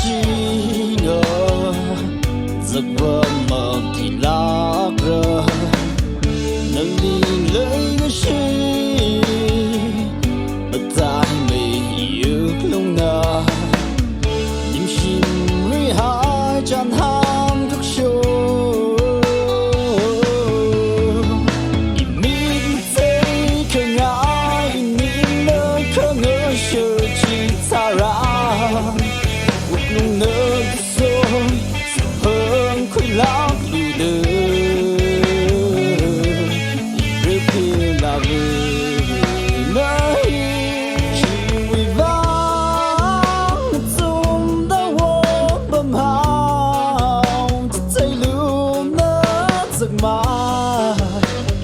chỉ ngờ giấc mơ mơ thì lạc rơi nâng đi lấy cái gì ở tại mình yêu lúc nào nhưng xin người hai chẳng ham thức show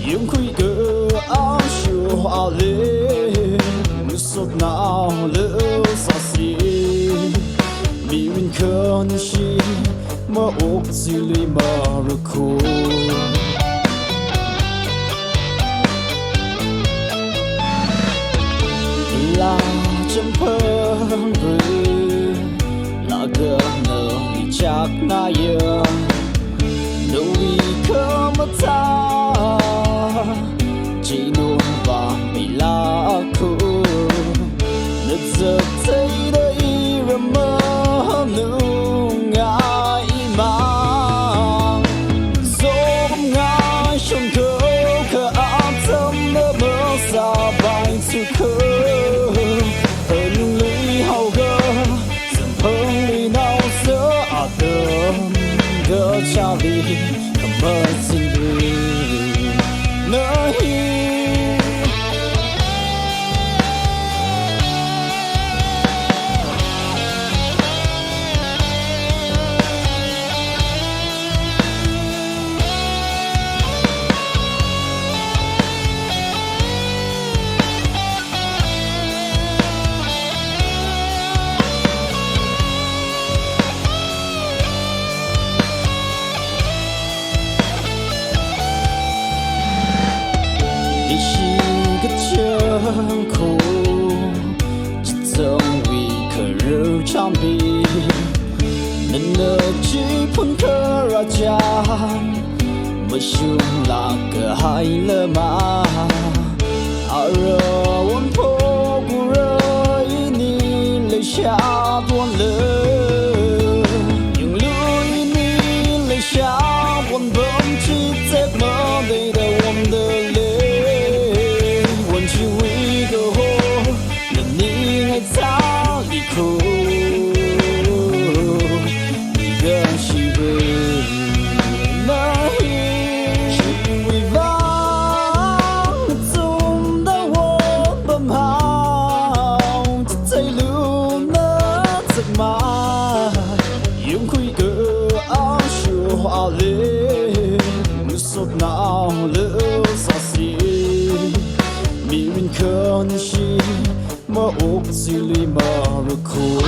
những khuy cơ áo chiều hoa lên nước sốt nào lỡ xa xỉ bị mình khơn chi mơ ốc dư lì mơ rực khô là chấm phơn rơi là gỡ nở đi chắc na yêu đâu vì khơ mất ta chỉ nuông vàng bị lá khô nước giật thấy đây rồi mơ nung ngại mang gió bóng ngái trong khâu khờ áp thâm mơ mơ xa bay su khơ ở những lưỡi hầu gơ dần hơn đi nào giữa tơm gỡ cha đi cầm mơ xin gửi nơi khô chỉ giống vì khờ rêu trong bi nên nợ chỉ phun khờ ra chan mà chung là cờ hai lơ mà ở rôn phố của rơi ni lấy cha buồn lơ những lối ni lấy cha buồn bóng chỉ chết mơ đây đâu ôm đời khô đi gần chỉ về nơi chỉ vì vắng zum đã vô bầm hào thấy luôn nát giấc mơ những khuy cơ áo chiều hoa lên nước sốt nào lỡ xa xỉ bị mình khơn chi mơ ốc dư lì mơ rực khô